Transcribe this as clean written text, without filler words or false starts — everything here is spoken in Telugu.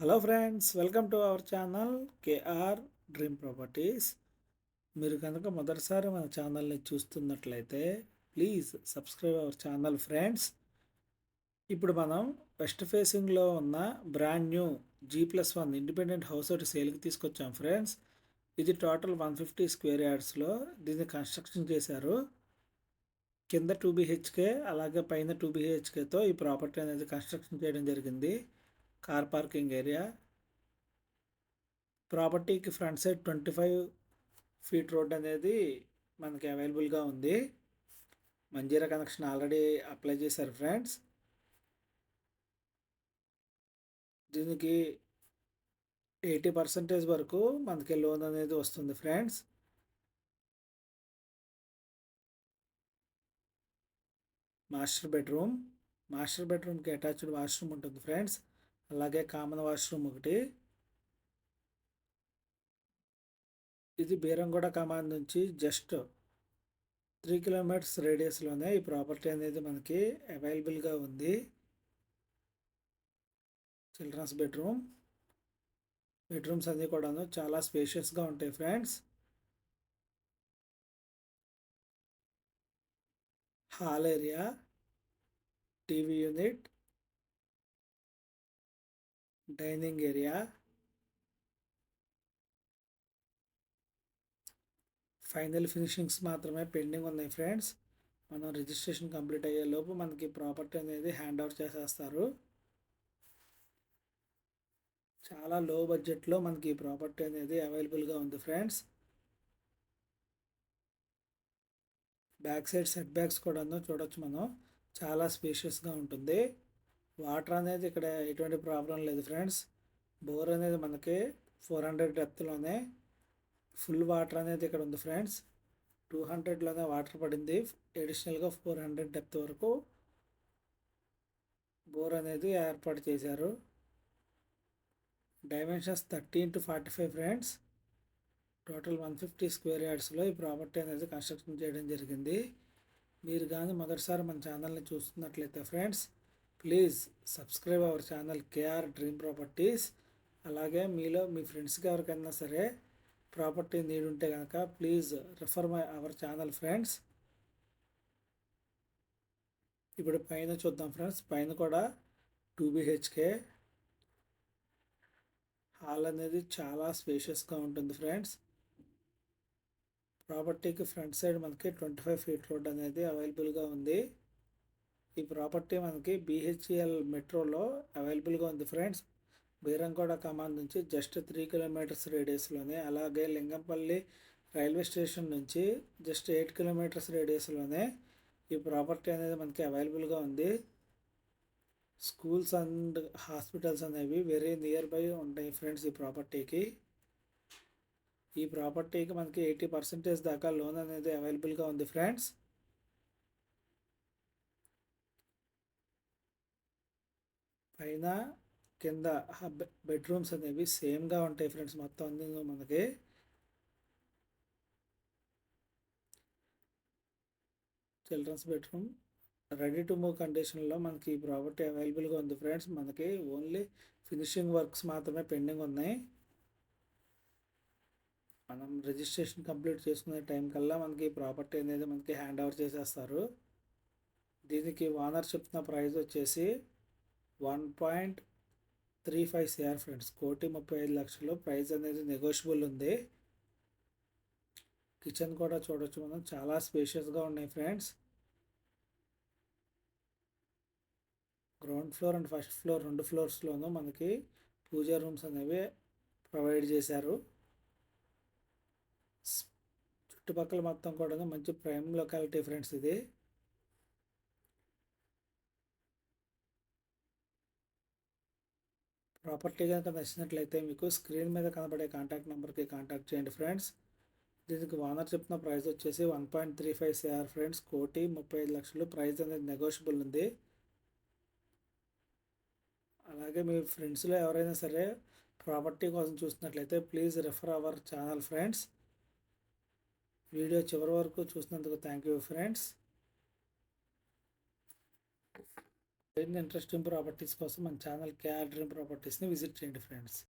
Hello friends, welcome to our channel KR dream properties. మీరు కనుక మొదటిసారి మన ఛానల్ని చూస్తున్నట్లయితే please subscribe our channel friends. ఇప్పుడు మనం వెస్ట్ ఫేసింగ్లో ఉన్న brand new G+1 independent house ఒకటి సేల్కి తీసుకొచ్చాం ఫ్రెండ్స్. ఇది టోటల్ 150 స్క్వేర్ యార్డ్స్లో దీన్ని కన్స్ట్రక్షన్ చేశారు. కింద 2 BHK అలాగే పైన 2 BHKతో ఈ ప్రాపర్టీ అనేది కన్స్ట్రక్షన్ చేయడం జరిగింది. కార్ పార్కింగ్ ఏరియా, ప్రాపర్టీకి ఫ్రంట్ సైడ్ 25 ఫీట్ రోడ్ అనేది మనకి అవైలబుల్గా ఉంది. మంజీరా కనెక్షన్ ఆల్రెడీ అప్లై చేశారు ఫ్రెండ్స్. దీనికి 80% వరకు మనకి లోన్ అనేది వస్తుంది ఫ్రెండ్స్. మాస్టర్ బెడ్రూమ్కి అటాచ్డ్ వాష్రూమ్ ఉంటుంది ఫ్రెండ్స్. అలాగే కామన్ వాష్రూమ్ ఒకటి. ఇది బీరంగూడ కమాండ్ నుంచి జస్ట్ 3 కిలోమీటర్స్ రేడియస్లోనే ఈ ప్రాపర్టీ అనేది మనకి అవైలబుల్గా ఉంది. చిల్డ్రన్స్ బెడ్రూమ్స్ అన్నీ కూడాను చాలా స్పేషియస్గా ఉంటాయి friends. Hall area, TV unit, dining area, final finishings మాత్రమే పెండింగ్ ఉన్నాయి ఫ్రెండ్స్. మనం రిజిస్ట్రేషన్ కంప్లీట్ అయ్యే లోపు మనకి ప్రాపర్టీ అనేది హ్యాండ్ ఓవర్ చేసేస్తారు. చాలా లో బడ్జెట్లో మనకి ఈ ప్రాపర్టీ అనేది అవైలబుల్గా ఉంది friends. Back side set backs కూడాను చూడొచ్చు మనం. చాలా స్పేషియస్గా ఉంటుంది. వాటర్ అనేది ఇక్కడ ఎటువంటి ప్రాబ్లం లేదు ఫ్రెండ్స్. బోర్ అనేది మనకి 400 డెప్త్లోనే ఫుల్ వాటర్ అనేది ఇక్కడ ఉంది ఫ్రెండ్స్. 200లోనే వాటర్ పడింది. అడిషనల్గా 400 డెప్త్ వరకు బోర్ అనేది ఏర్పాటు చేశారు. Dimensions 30x45 friends. Total 150 square యార్డ్స్లో ఈ ప్రాపర్టీ అనేది కన్స్ట్రక్షన్ చేయడం జరిగింది. మీరు కానీ మొదటిసారి మన ఛానల్ని చూస్తున్నట్లయితే friends please subscribe our channel KR dream properties. అలాగే మీలో మీ ఫ్రెండ్స్కి ఎవరికైనా సరే ప్రాపర్టీ నీడ్ ఉంటే కనుక please refer hour channel friends. ఇప్పుడు పైన చూద్దాం ఫ్రెండ్స్. పైన కూడా 2 BHK హాల్ అనేది చాలా స్పేషియస్గా ఉంటుంది ఫ్రెండ్స్. ప్రాపర్టీకి ఫ్రంట్ సైడ్ మనకి 25 ఫీట్ రోడ్ అనేది అవైలబుల్గా ఉంది. ఈ ప్రాపర్టీ మనకి BHEL మెట్రోలో అవైలబుల్గా ఉంది ఫ్రెండ్స్. బీరంగూడ కమాండ్ నుంచి జస్ట్ 3 కిలోమీటర్స్ రేడియస్లోనే, అలాగే లింగంపల్లి రైల్వే స్టేషన్ నుంచి జస్ట్ 8 కిలోమీటర్స్ రేడియస్లోనే ఈ ప్రాపర్టీ అనేది మనకి అవైలబుల్గా ఉంది. స్కూల్స్ అండ్ హాస్పిటల్స్ అనేవి వెరీ నియర్ బై ఉంటాయి ఫ్రెండ్స్. ఈ ప్రాపర్టీకి మనకి 80% దాకా లోన్ అనేది అవైలబుల్గా ఉంది ఫ్రెండ్స్. పైన కింద బెడ్రూమ్స్ అనేవి సేమ్గా ఉంటాయి ఫ్రెండ్స్. మొత్తం అన్ని మనకి children's bedroom ready to move కండిషన్లో మనకి ఈ ప్రాపర్టీ అవైలబుల్గా ఉంది ఫ్రెండ్స్. మనకి ఓన్లీ ఫినిషింగ్ వర్క్స్ మాత్రమే పెండింగ్ ఉన్నాయి. మనం రిజిస్ట్రేషన్ కంప్లీట్ చేసుకునే టైం కల్లా మనకి ఈ ప్రాపర్టీ అనేది మనకి హ్యాండ్ ఓవర్ చేసేస్తారు. దీనికి ఓనర్ చెప్తున్న ప్రైస్ వచ్చేసి 1.35 CR ఫ్రెండ్స్. 1,35,00,000 ప్రైస్ అనేది నెగోషియబుల్ ఉంది. కిచెన్ కూడా చూడొచ్చు మనం. చాలా స్పేషియస్గా ఉన్నాయి friends. Ground floor and first floor 2 ఫ్లోర్స్లోనూ మనకి పూజా రూమ్స్ అనేవి ప్రొవైడ్ చేశారు. చుట్టుపక్కల మొత్తం కూడా మంచి ప్రైమ్ లొకాలిటీ ఫ్రెండ్స్. ఇది ప్రాపర్టీ కనుక నచ్చినట్లయితే మీకు స్క్రీన్ మీద కనబడే కాంటాక్ట్ నెంబర్కి కాంటాక్ట్ చేయండి ఫ్రెండ్స్. దీనికి ఓనర్ చెప్తున్న ప్రైస్ వచ్చేసి 1.35 CR ఫ్రెండ్స్. 1,35,00,000 ప్రైస్ అనేది నెగోషియబుల్ ఉంది. అలాగే మీ ఫ్రెండ్స్లో ఎవరైనా సరే ప్రాపర్టీ కోసం చూసినట్లయితే please refer hour channel friends. Video చివరి వరకు చూసినందుకు థ్యాంక్ యూ ఫ్రెండ్స్. మరిన్ని ఇంట్రెస్టింగ్ ప్రాపర్టీస్ కోసం మన ఛానల్ కేఆర్ డ్రీమ్ ప్రాపర్టీస్ని విజిట్ చేయండి ఫ్రెండ్స్.